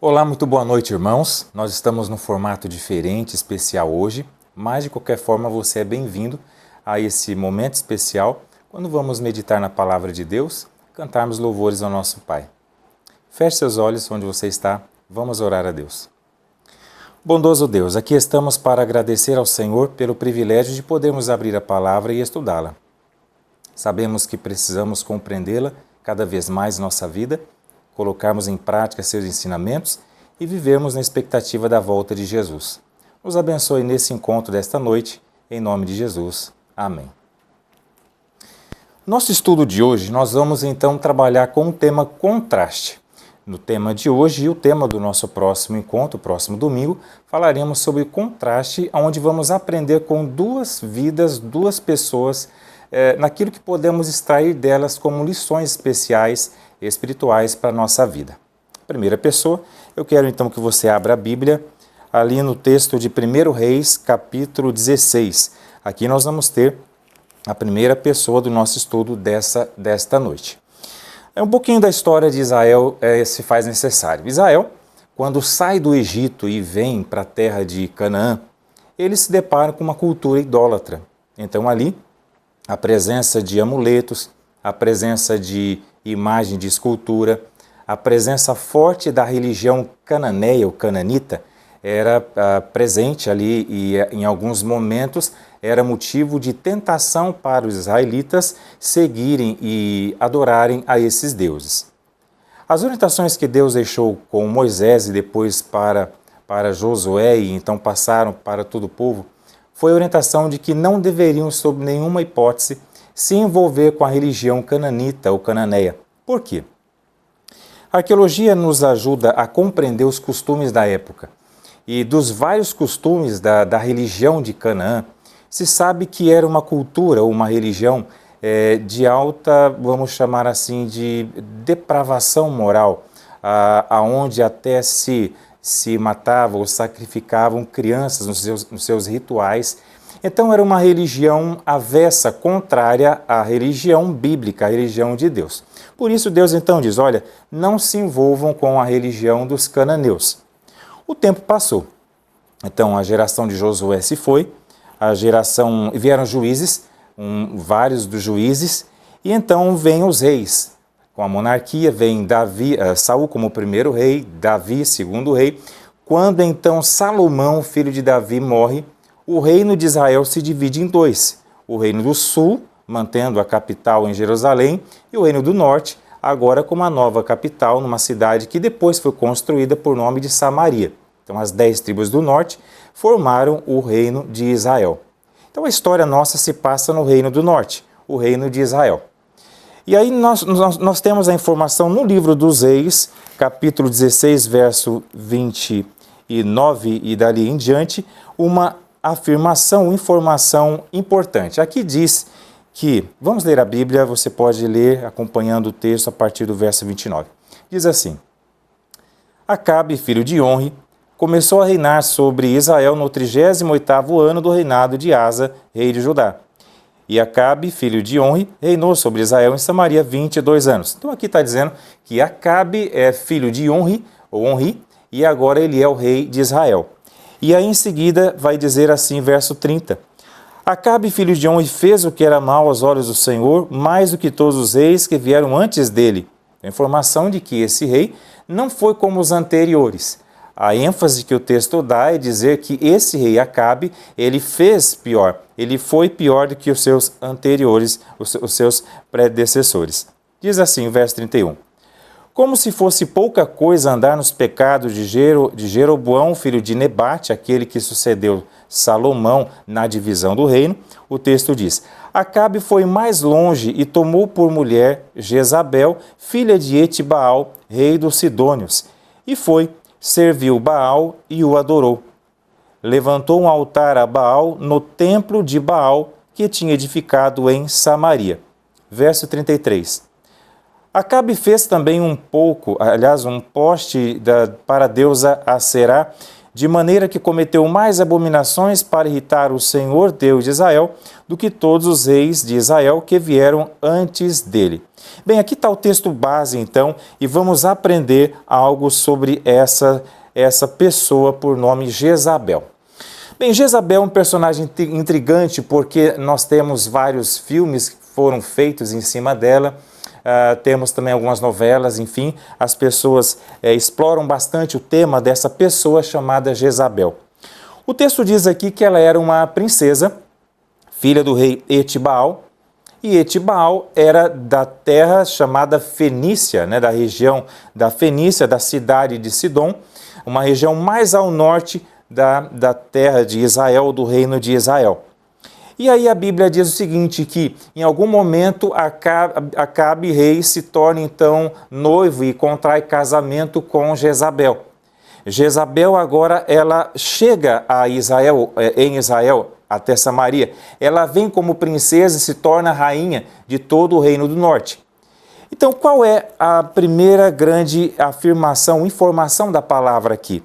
Olá, muito boa noite, irmãos. Nós estamos num formato diferente, especial hoje, mas de qualquer forma você é bem-vindo a esse momento especial, quando vamos meditar na Palavra de Deus, cantarmos louvores ao nosso Pai. Feche seus olhos onde você está, vamos orar a Deus. Bondoso Deus, aqui estamos para agradecer ao Senhor pelo privilégio de podermos abrir a Palavra e estudá-la. Sabemos que precisamos compreendê-la cada vez mais em nossa vida, colocarmos em prática seus ensinamentos e vivermos na expectativa da volta de Jesus. Nos abençoe nesse encontro desta noite, em nome de Jesus. Amém. Nosso estudo de hoje, nós vamos então trabalhar com o tema contraste. No tema de hoje e o tema do nosso próximo encontro, próximo domingo, falaremos sobre o contraste, onde vamos aprender com duas vidas, duas pessoas, naquilo que podemos extrair delas como lições especiais espirituais para a nossa vida. Primeira pessoa, eu quero então que você abra a Bíblia ali no texto de 1 Reis, capítulo 16. Aqui nós vamos ter a primeira pessoa do nosso estudo desta noite. Um pouquinho da história de Israel se faz necessário. Israel, quando sai do Egito e vem para a terra de Canaã, eles se deparam com uma cultura idólatra. Então ali, a presença de amuletos, a presença de imagem de escultura, a presença forte da religião cananeia ou cananita era presente ali e em alguns momentos era motivo de tentação para os israelitas seguirem e adorarem a esses deuses. As orientações que Deus deixou com Moisés e depois para Josué e então passaram para todo o povo, foi a orientação de que não deveriam, sob nenhuma hipótese, se envolver com a religião cananita ou cananeia. Por quê? A arqueologia nos ajuda a compreender os costumes da época. E dos vários costumes da religião de Canaã, se sabe que era uma cultura ou uma religião de alta, vamos chamar assim, de depravação moral, aonde até se matavam ou sacrificavam crianças nos seus rituais. Então era uma religião avessa, contrária à religião bíblica, à religião de Deus. Por isso Deus então diz, olha, não se envolvam com a religião dos cananeus. O tempo passou. Então a geração de Josué se foi, vieram juízes, vários dos juízes, e então vêm os reis. Com a monarquia vem Saul como primeiro rei, Davi segundo rei. Quando então Salomão, filho de Davi, morre, o reino de Israel se divide em dois. O reino do sul, mantendo a capital em Jerusalém, e o reino do norte, agora com uma nova capital, numa cidade que depois foi construída por nome de Samaria. Então as 10 tribos do norte formaram o reino de Israel. Então a história nossa se passa no reino do norte, o reino de Israel. E aí nós temos a informação no livro dos Reis, capítulo 16, verso 29 e dali em diante, uma informação importante. Aqui diz que, vamos ler a Bíblia, você pode ler acompanhando o texto a partir do verso 29. Diz assim: Acabe, filho de Onri, começou a reinar sobre Israel no 38º ano do reinado de Asa, rei de Judá. E Acabe, filho de Onri, reinou sobre Israel em Samaria 22 anos. Então aqui está dizendo que Acabe é filho de Onri, ou Onri, e agora ele é o rei de Israel. E aí em seguida vai dizer assim, verso 30. Acabe, filho de Onri, fez o que era mal aos olhos do Senhor, mais do que todos os reis que vieram antes dele. A informação de que esse rei não foi como os anteriores. A ênfase que o texto dá é dizer que esse rei Acabe, ele fez pior. Ele foi pior do que os seus anteriores, os seus predecessores. Diz assim o verso 31. Como se fosse pouca coisa andar nos pecados de Jeroboão, filho de Nebate, aquele que sucedeu Salomão na divisão do reino, o texto diz: Acabe foi mais longe e tomou por mulher Jezabel, filha de Etibaal, rei dos Sidônios, e serviu Baal e o adorou. Levantou um altar a Baal no templo de Baal, que tinha edificado em Samaria. Verso 33. Acabe fez também um poste para a deusa Aserá, de maneira que cometeu mais abominações para irritar o Senhor Deus de Israel do que todos os reis de Israel que vieram antes dele. Bem, aqui está o texto base, então, e vamos aprender algo sobre essa pessoa por nome Jezabel. Bem, Jezabel é um personagem intrigante porque nós temos vários filmes que foram feitos em cima dela, temos também algumas novelas, enfim, as pessoas exploram bastante o tema dessa pessoa chamada Jezabel. O texto diz aqui que ela era uma princesa, filha do rei Etibaal, e Etibaal era da terra chamada Fenícia, né, da região da Fenícia, da cidade de Sidom, uma região mais ao norte da terra de Israel, do reino de Israel. E aí a Bíblia diz o seguinte, que em algum momento Acabe, rei, se torna então noivo e contrai casamento com Jezabel. Jezabel agora ela chega a Israel, em Israel, até Samaria. Ela vem como princesa e se torna rainha de todo o reino do norte. Então qual é a primeira grande afirmação, informação da palavra aqui?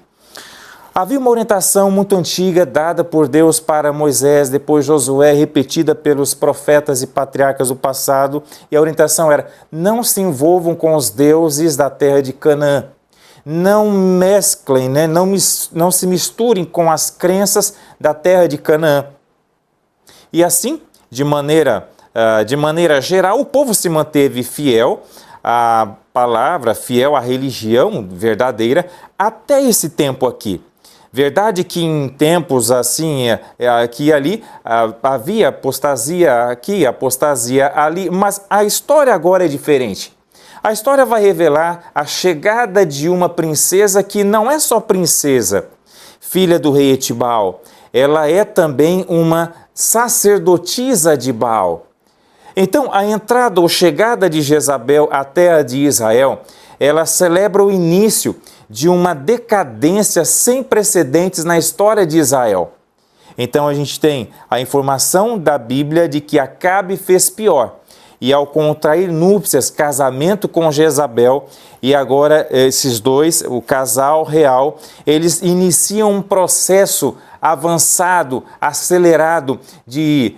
Havia uma orientação muito antiga dada por Deus para Moisés, depois Josué, repetida pelos profetas e patriarcas do passado, e a orientação era: não se envolvam com os deuses da terra de Canaã, não mesclem, né? não se misturem com as crenças da terra de Canaã. E assim, de maneira geral, o povo se manteve fiel à palavra, fiel à religião verdadeira, até esse tempo aqui. Verdade que em tempos assim, aqui e ali, havia apostasia aqui, apostasia ali, mas a história agora é diferente. A história vai revelar a chegada de uma princesa que não é só princesa, filha do rei Etibaal, ela é também uma sacerdotisa de Baal. Então, a entrada ou chegada de Jezabel à terra de Israel, ela celebra o início de uma decadência sem precedentes na história de Israel. Então a gente tem a informação da Bíblia de que Acabe fez pior. E ao contrair núpcias, casamento com Jezabel, e agora esses dois, o casal real, eles iniciam um processo avançado, acelerado de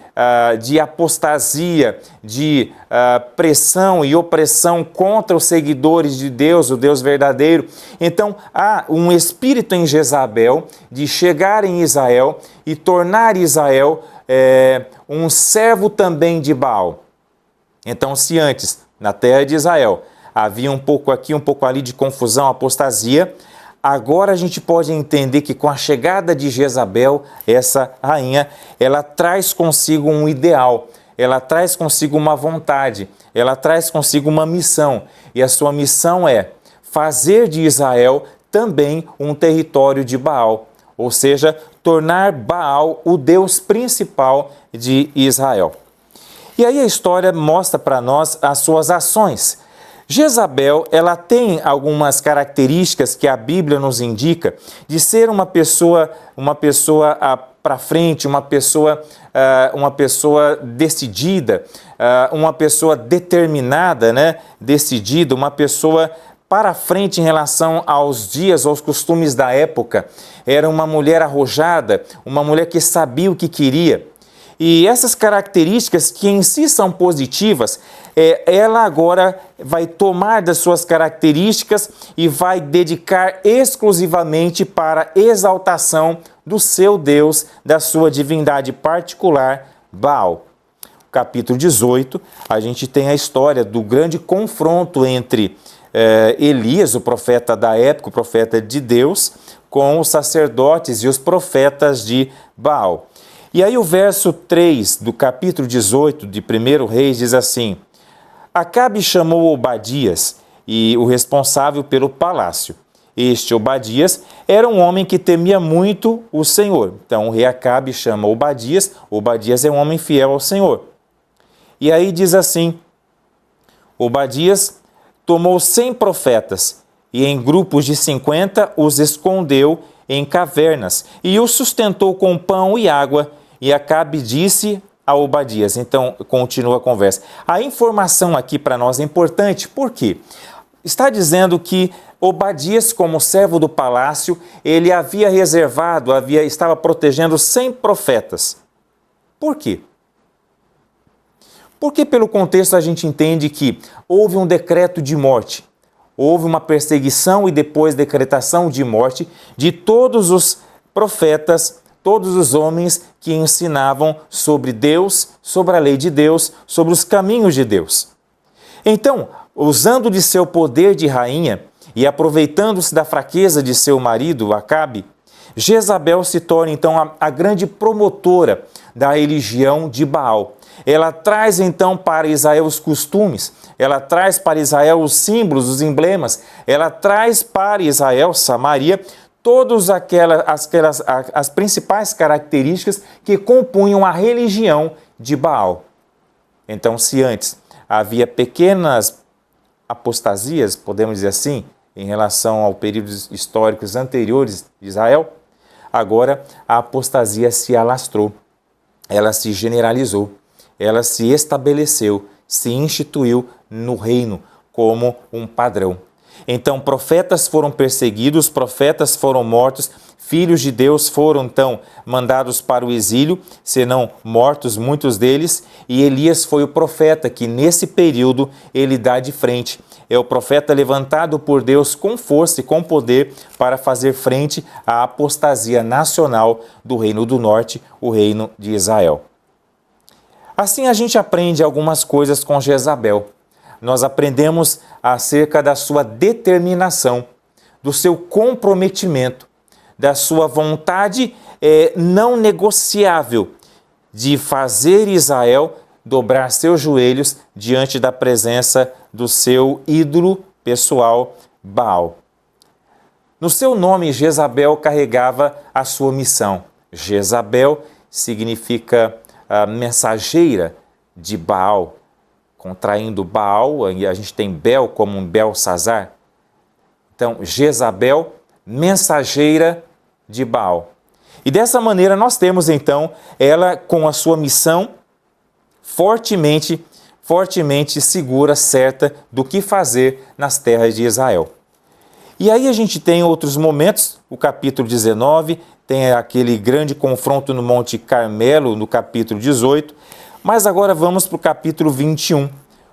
apostasia, de pressão e opressão contra os seguidores de Deus, o Deus verdadeiro. Então há um espírito em Jezabel de chegar em Israel e tornar Israel um servo também de Baal. Então, se antes, na terra de Israel, havia um pouco aqui, um pouco ali de confusão, apostasia, agora a gente pode entender que com a chegada de Jezabel, essa rainha, ela traz consigo um ideal, ela traz consigo uma vontade, ela traz consigo uma missão. E a sua missão é fazer de Israel também um território de Baal, ou seja, tornar Baal o Deus principal de Israel. E aí a história mostra para nós as suas ações. Jezabel, ela tem algumas características que a Bíblia nos indica de ser uma pessoa para frente, uma pessoa decidida, uma pessoa determinada, né? Decidida, uma pessoa para frente em relação aos dias, aos costumes da época. Era uma mulher arrojada, uma mulher que sabia o que queria. E essas características, que em si são positivas, ela agora vai tomar das suas características e vai dedicar exclusivamente para a exaltação do seu Deus, da sua divindade particular, Baal. Capítulo 18, a gente tem a história do grande confronto entre Elias, o profeta da época, o profeta de Deus, com os sacerdotes e os profetas de Baal. E aí o verso 3 do capítulo 18 de 1 Reis diz assim: Acabe chamou Obadias, e o responsável pelo palácio. Este Obadias era um homem que temia muito o Senhor. Então o rei Acabe chama Obadias, Obadias é um homem fiel ao Senhor. E aí diz assim: Obadias tomou 100 profetas, e em grupos de 50 os escondeu em cavernas, e os sustentou com pão e água. E Acabe disse a Obadias. Então, continua a conversa. A informação aqui para nós é importante, por quê? Está dizendo que Obadias, como servo do palácio, ele havia reservado, estava protegendo 100 profetas. Por quê? Porque pelo contexto a gente entende que houve um decreto de morte, houve uma perseguição e depois decretação de morte de todos os profetas, todos os homens que ensinavam sobre Deus, sobre a lei de Deus, sobre os caminhos de Deus. Então, usando de seu poder de rainha e aproveitando-se da fraqueza de seu marido, Acabe, Jezabel se torna então a grande promotora da religião de Baal. Ela traz então para Israel os costumes, ela traz para Israel os símbolos, os emblemas, ela traz para Israel, Samaria, todas as principais características que compunham a religião de Baal. Então, se antes havia pequenas apostasias, podemos dizer assim, em relação aos períodos históricos anteriores de Israel, agora a apostasia se alastrou, ela se generalizou, ela se estabeleceu, se instituiu no reino como um padrão. Então, profetas foram perseguidos, profetas foram mortos, filhos de Deus foram então mandados para o exílio, senão mortos muitos deles, e Elias foi o profeta que nesse período ele dá de frente. É o profeta levantado por Deus com força e com poder para fazer frente à apostasia nacional do Reino do Norte, o Reino de Israel. Assim a gente aprende algumas coisas com Jezabel. Nós aprendemos acerca da sua determinação, do seu comprometimento, da sua vontade não negociável de fazer Israel dobrar seus joelhos diante da presença do seu ídolo pessoal, Baal. No seu nome, Jezabel carregava a sua missão. Jezabel significa mensageira de Baal, contraindo Baal, e a gente tem Bel como um Belsazar. Então, Jezabel, mensageira de Baal. E dessa maneira nós temos então ela com a sua missão fortemente segura, certa do que fazer nas terras de Israel. E aí a gente tem outros momentos, o capítulo 19, tem aquele grande confronto no Monte Carmelo, no capítulo 18, mas agora vamos para o capítulo 21. O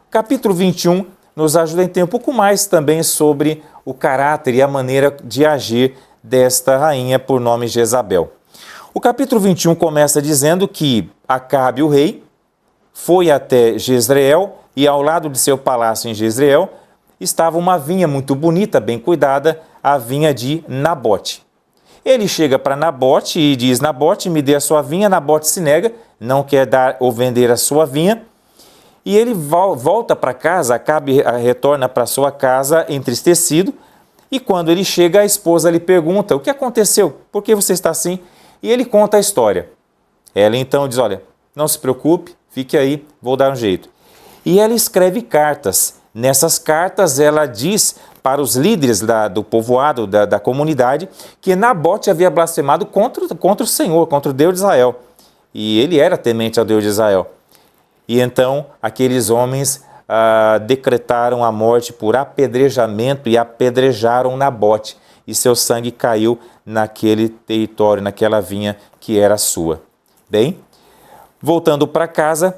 capítulo 21 nos ajuda a entender um pouco mais também sobre o caráter e a maneira de agir desta rainha por nome Jezabel. O capítulo 21 começa dizendo que Acabe, o rei, foi até Jezreel e ao lado de seu palácio em Jezreel estava uma vinha muito bonita, bem cuidada, a vinha de Nabote. Ele chega para Nabote e diz: Nabote, me dê a sua vinha. Nabote se nega, não quer dar ou vender a sua vinha. E ele volta para casa, Acabe retorna para sua casa entristecido. E quando ele chega, a esposa lhe pergunta: o que aconteceu? Por que você está assim? E ele conta a história. Ela então diz: olha, não se preocupe, fique aí, vou dar um jeito. E ela escreve cartas. Nessas cartas ela diz para os líderes do povoado, da comunidade, que Nabote havia blasfemado contra o Senhor, contra o Deus de Israel. E ele era temente ao Deus de Israel. E então aqueles homens decretaram a morte por apedrejamento e apedrejaram Nabote. E seu sangue caiu naquele território, naquela vinha que era sua. Bem, voltando para casa,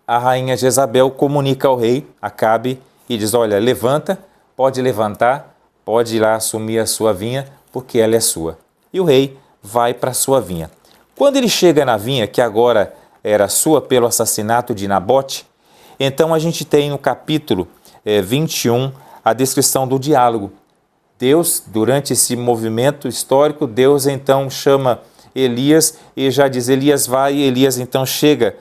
a rainha Jezabel comunica ao rei Acabe e diz: olha, levanta, pode levantar, pode ir lá assumir a sua vinha, porque ela é sua. E o rei vai para a sua vinha. Quando ele chega na vinha, que agora era sua pelo assassinato de Nabote, então a gente tem no capítulo 21 a descrição do diálogo. Deus, durante esse movimento histórico, Deus então chama Elias e já diz: Elias vai, e Elias então chega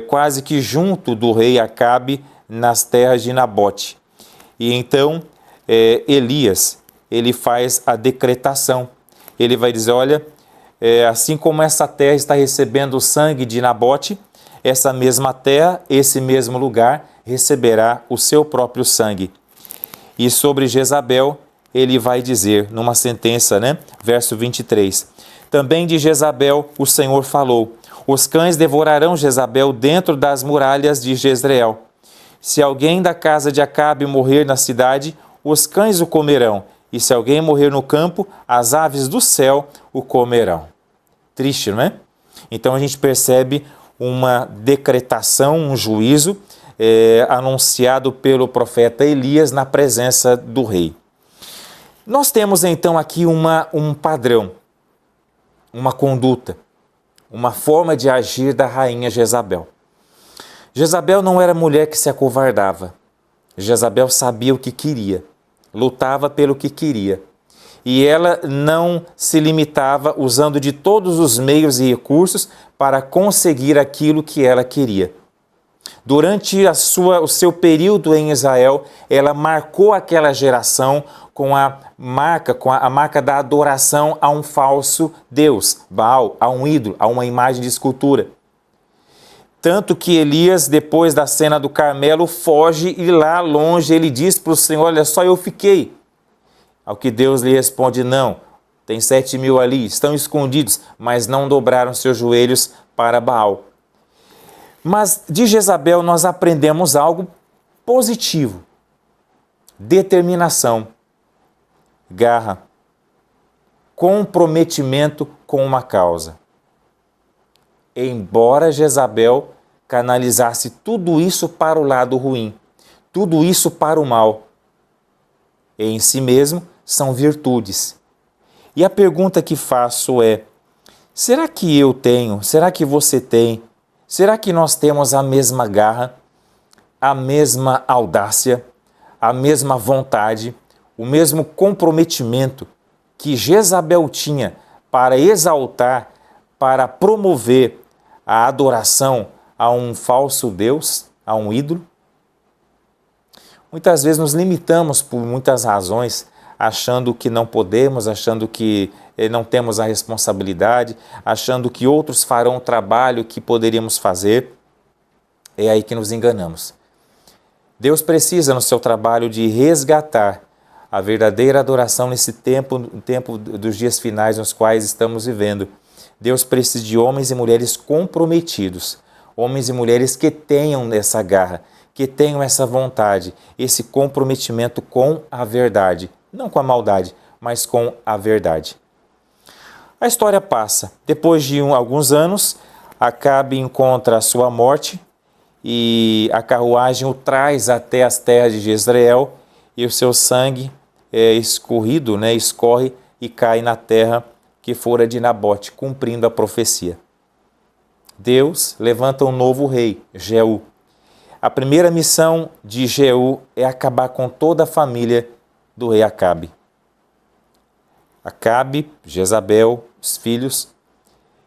quase que junto do rei Acabe nas terras de Nabote. E então Elias, ele faz a decretação. Ele vai dizer: olha, assim como essa terra está recebendo o sangue de Nabote, essa mesma terra, esse mesmo lugar, receberá o seu próprio sangue. E sobre Jezabel, ele vai dizer, numa sentença, verso 23, também de Jezabel o Senhor falou: os cães devorarão Jezabel dentro das muralhas de Jezreel. Se alguém da casa de Acabe morrer na cidade, os cães o comerão, e se alguém morrer no campo, as aves do céu o comerão. Triste, não é? Então a gente percebe uma decretação, um juízo anunciado pelo profeta Elias na presença do rei. Nós temos então aqui um padrão, uma conduta, uma forma de agir da rainha Jezabel. Jezabel não era mulher que se acovardava. Jezabel sabia o que queria, lutava pelo que queria. E ela não se limitava usando de todos os meios e recursos para conseguir aquilo que ela queria. Durante o seu período em Israel, ela marcou aquela geração com a marca da adoração a um falso Deus, Baal, a um ídolo, a uma imagem de escultura. Tanto que Elias, depois da cena do Carmelo, foge e lá longe ele diz para o Senhor, olha só, eu fiquei. Ao que Deus lhe responde, não, tem 7.000 ali, estão escondidos, mas não dobraram seus joelhos para Baal. Mas de Jezabel nós aprendemos algo positivo, determinação, garra, comprometimento com uma causa. Embora Jezabel canalizasse tudo isso para o lado ruim, tudo isso para o mal, em si mesmo são virtudes. E a pergunta que faço é, será que eu tenho, será que você tem, será que nós temos a mesma garra, a mesma audácia, a mesma vontade, o mesmo comprometimento que Jezabel tinha para exaltar, para promover a adoração a um falso Deus, a um ídolo? Muitas vezes nos limitamos por muitas razões, achando que não podemos, achando que não temos a responsabilidade, achando que outros farão o trabalho que poderíamos fazer. É aí que nos enganamos. Deus precisa no seu trabalho de resgatar a verdadeira adoração nesse tempo dos dias finais nos quais estamos vivendo. Deus precisa de homens e mulheres comprometidos, homens e mulheres que tenham essa garra, que tenham essa vontade, esse comprometimento com a verdade, não com a maldade, mas com a verdade. A história passa. Depois de alguns anos, Acabe encontra a sua morte e a carruagem o traz até as terras de Jezreel e o seu sangue escorre e cai na terra que fora de Nabote, cumprindo a profecia. Deus levanta um novo rei, Jeú. A primeira missão de Jeú é acabar com toda a família do rei Acabe. Acabe, Jezabel, os filhos.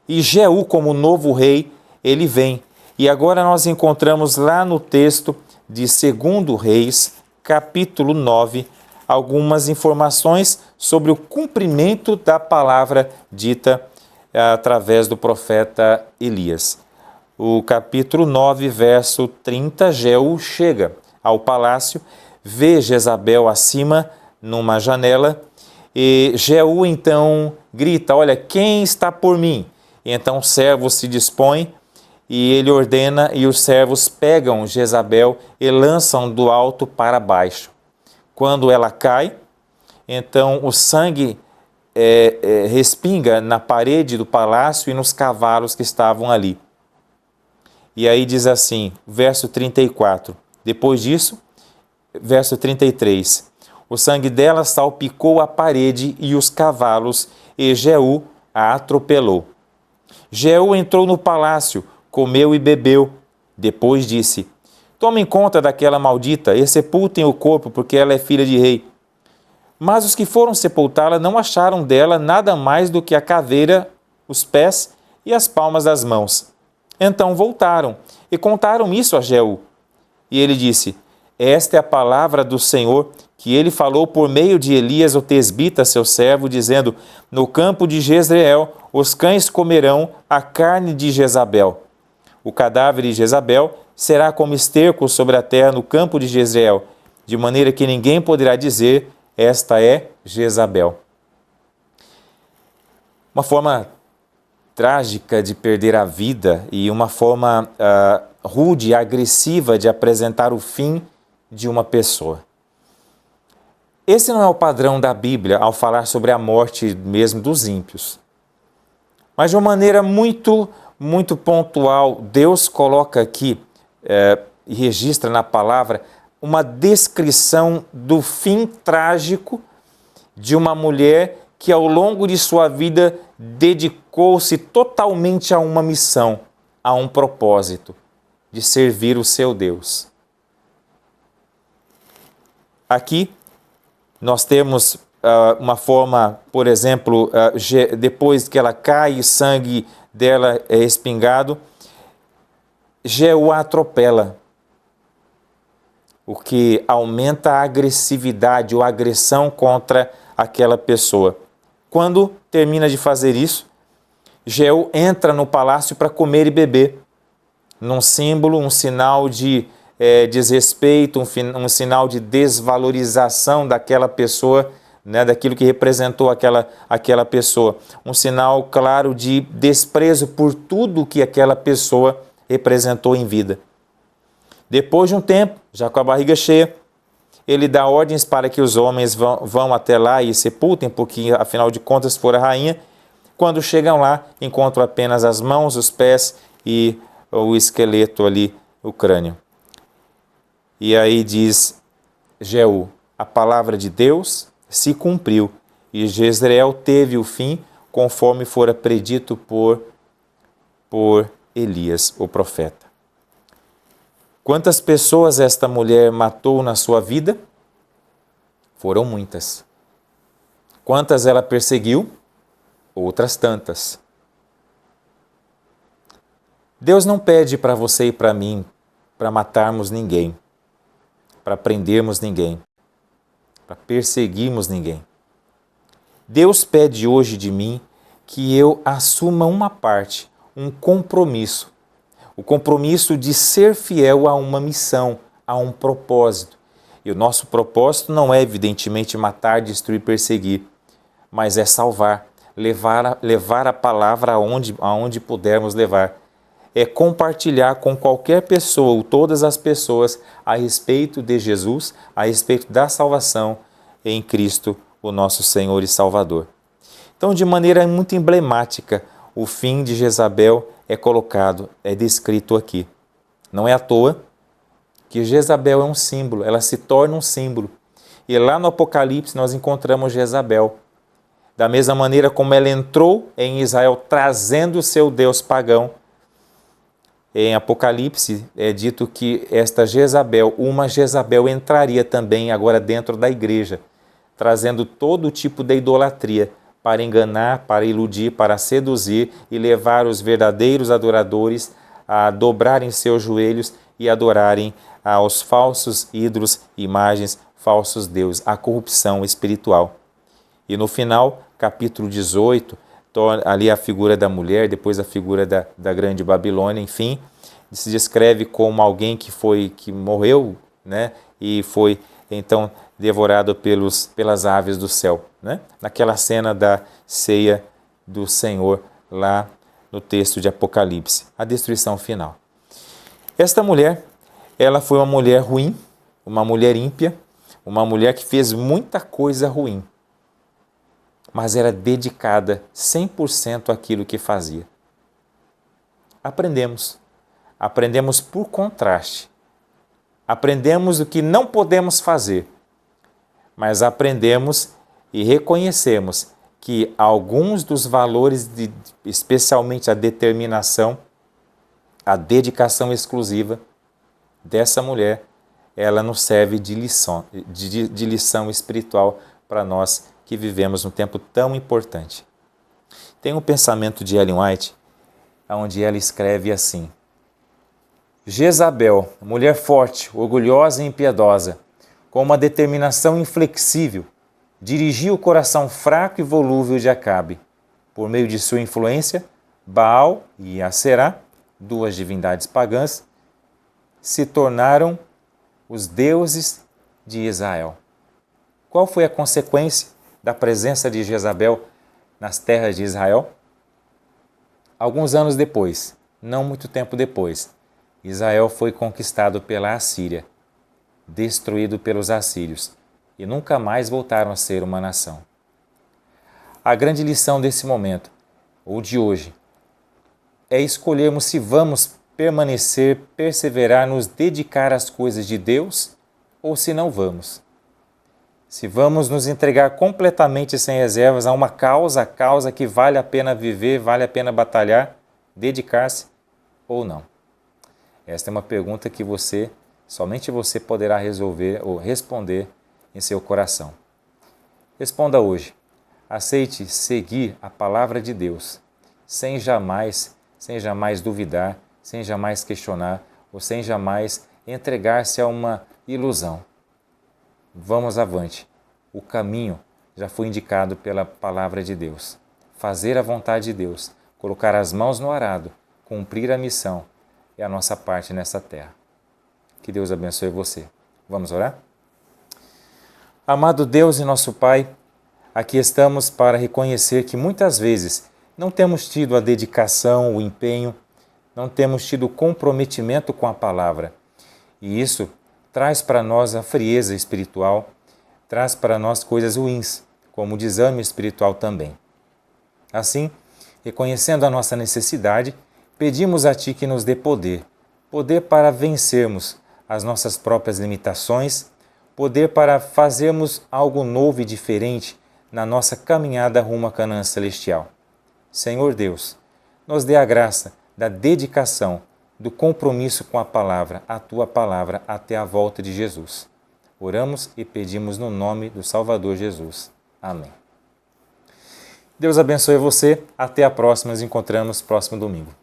E Jeú, como novo rei, ele vem. E agora nós encontramos lá no texto de 2 Reis, capítulo 9, algumas informações sobre o cumprimento da palavra dita através do profeta Elias. O capítulo 9, verso 30, Jeú chega ao palácio, vê Jezabel acima numa janela e Jeú então grita, olha, quem está por mim? E então o servo se dispõe e ele ordena e os servos pegam Jezabel e lançam do alto para baixo. Quando ela cai, então o sangue respinga na parede do palácio e nos cavalos que estavam ali. E aí diz assim, verso 34, depois disso, verso 33, o sangue dela salpicou a parede e os cavalos, e Jeú a atropelou. Jeú entrou no palácio, comeu e bebeu. Depois disse, tomem conta daquela maldita e sepultem o corpo, porque ela é filha de rei. Mas os que foram sepultá-la não acharam dela nada mais do que a caveira, os pés e as palmas das mãos. Então voltaram e contaram isso a Jeú. E ele disse, esta é a palavra do Senhor que ele falou por meio de Elias o tesbita, seu servo, dizendo, no campo de Jezreel os cães comerão a carne de Jezabel. O cadáver de Jezabel será como esterco sobre a terra no campo de Jezreel, de maneira que ninguém poderá dizer, esta é Jezabel. Uma forma trágica de perder a vida e uma forma rude e agressiva de apresentar o fim de uma pessoa. Esse não é o padrão da Bíblia ao falar sobre a morte mesmo dos ímpios. Mas de uma maneira muito pontual, Deus coloca aqui e registra na palavra uma descrição do fim trágico de uma mulher que ao longo de sua vida dedicou-se totalmente a uma missão, a um propósito, de servir o seu Deus. Aqui nós temos uma forma, por exemplo, depois que ela cai e o sangue dela é espingado, Jeú a atropela, o que aumenta a agressividade ou agressão contra aquela pessoa. Quando termina de fazer isso, Jeú entra no palácio para comer e beber, num símbolo, um sinal de desrespeito, um sinal de desvalorização daquela pessoa, né, daquilo que representou aquela pessoa. Um sinal claro de desprezo por tudo que aquela pessoa representou em vida. Depois de um tempo, já com a barriga cheia, ele dá ordens para que os homens vão até lá e sepultem, porque afinal de contas fora a rainha. Quando chegam lá, encontram apenas as mãos, os pés e o esqueleto ali, o crânio. E aí diz Jeú, a palavra de Deus se cumpriu e Jezreel teve o fim conforme fora predito por Elias, o profeta. Quantas pessoas esta mulher matou na sua vida? Foram muitas. Quantas ela perseguiu? Outras tantas. Deus não pede para você e para mim para matarmos ninguém, para prendermos ninguém, para perseguirmos ninguém. Deus pede hoje de mim que eu assuma uma parte, um compromisso. O compromisso de ser fiel a uma missão, a um propósito. E o nosso propósito não é, evidentemente, matar, destruir, perseguir, mas é salvar, levar a palavra aonde pudermos levar. É compartilhar com qualquer pessoa, ou todas as pessoas, a respeito de Jesus, a respeito da salvação em Cristo, o nosso Senhor e Salvador. Então, de maneira muito emblemática, o fim de Jezabel é colocado, é descrito aqui. Não é à toa que Jezabel é um símbolo, ela se torna um símbolo. E lá no Apocalipse nós encontramos Jezabel. Da mesma maneira como ela entrou em Israel trazendo o seu Deus pagão, em Apocalipse é dito que esta Jezabel, uma Jezabel entraria também agora dentro da igreja, trazendo todo tipo de idolatria, para enganar, para iludir, para seduzir e levar os verdadeiros adoradores a dobrarem seus joelhos e adorarem aos falsos ídolos, imagens, falsos deuses, a corrupção espiritual. E no final, capítulo 18, ali a figura da mulher, depois a figura da grande Babilônia, enfim, se descreve como alguém que morreu, né, e foi então devorado pelas aves do céu, né? Naquela cena da ceia do Senhor, lá no texto de Apocalipse, a destruição final. Esta mulher, ela foi uma mulher ruim, uma mulher ímpia, uma mulher que fez muita coisa ruim, mas era dedicada 100% àquilo que fazia. Aprendemos por contraste. Aprendemos o que não podemos fazer, mas aprendemos e reconhecemos que alguns dos valores, especialmente a determinação, a dedicação exclusiva dessa mulher, ela nos serve de lição espiritual para nós que vivemos num tempo tão importante. Tem um pensamento de Ellen White, onde ela escreve assim: Jezabel, mulher forte, orgulhosa e impiedosa, com uma determinação inflexível, dirigiu o coração fraco e volúvel de Acabe. Por meio de sua influência, Baal e Aserá, duas divindades pagãs, se tornaram os deuses de Israel. Qual foi a consequência da presença de Jezabel nas terras de Israel? Alguns anos depois, não muito tempo depois, Israel foi conquistado pela Assíria, destruído pelos assírios, e nunca mais voltaram a ser uma nação. A grande lição desse momento, ou de hoje, é escolhermos se vamos permanecer, perseverar, nos dedicar às coisas de Deus ou se não vamos. Se vamos nos entregar completamente sem reservas a uma causa, a causa que vale a pena viver, vale a pena batalhar, dedicar-se ou não. Esta é uma pergunta que somente você poderá resolver ou responder em seu coração. Responda hoje. Aceite seguir a palavra de Deus, sem jamais duvidar, sem jamais questionar ou sem jamais entregar-se a uma ilusão. Vamos avante. O caminho já foi indicado pela palavra de Deus. Fazer a vontade de Deus, colocar as mãos no arado, cumprir a missão é a nossa parte nessa terra. Que Deus abençoe você. Vamos orar? Amado Deus e nosso Pai, aqui estamos para reconhecer que muitas vezes não temos tido a dedicação, o empenho, não temos tido o comprometimento com a palavra. E isso traz para nós a frieza espiritual, traz para nós coisas ruins, como o desânimo espiritual também. Assim, reconhecendo a nossa necessidade, pedimos a Ti que nos dê poder para vencermos as nossas próprias limitações, poder para fazermos algo novo e diferente na nossa caminhada rumo à Canaã celestial. Senhor Deus, nos dê a graça da dedicação, do compromisso com a palavra, a Tua palavra, até a volta de Jesus. Oramos e pedimos no nome do Salvador Jesus. Amém. Deus abençoe você. Até a próxima. Nos encontramos próximo domingo.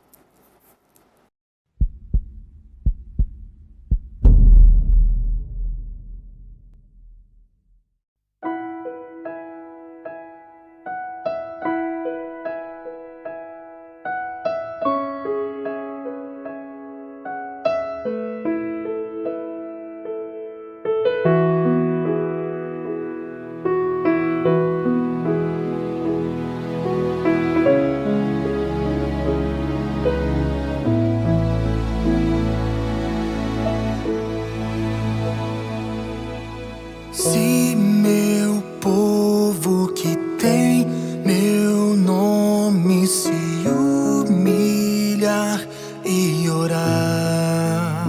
Se meu povo que tem meu nome se humilhar e orar,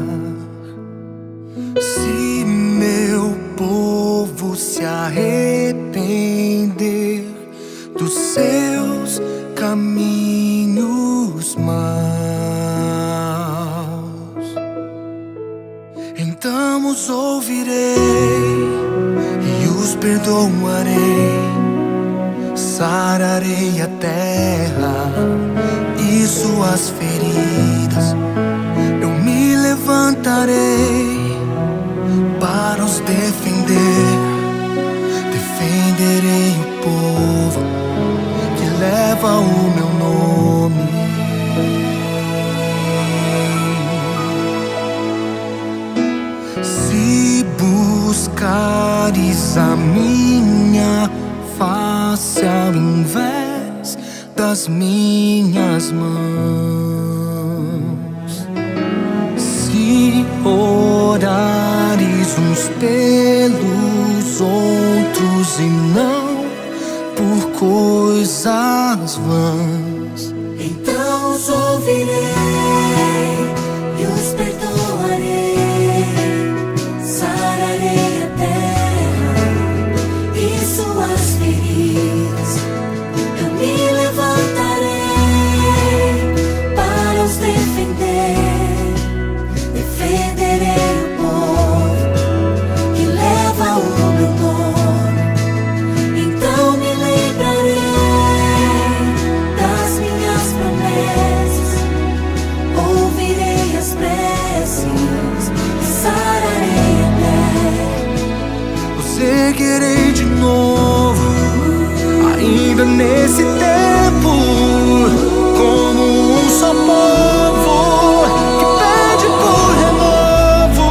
se meu povo se arrepender dos seus caminhos maus, então os ouvirei e os perdoarei, sararei a terra e suas feridas. Eu me levantarei para os defender, defenderei o povo que leva o meu nome. Se buscares a minha face ao invés das minhas mãos, se orares uns pelos outros e não por coisas vãs, então os ouvirei e os perdoarei, sararei a terra e suas feridas. Eu me levantarei para os defender, defenderei o povo que leva o meu nome. Então me lembrarei das minhas promessas, ouvirei as preces e sararei a terra. eu seguirei de novo, ainda nesse tempo, como um só povo que pede por renovo.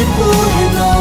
espírito renova.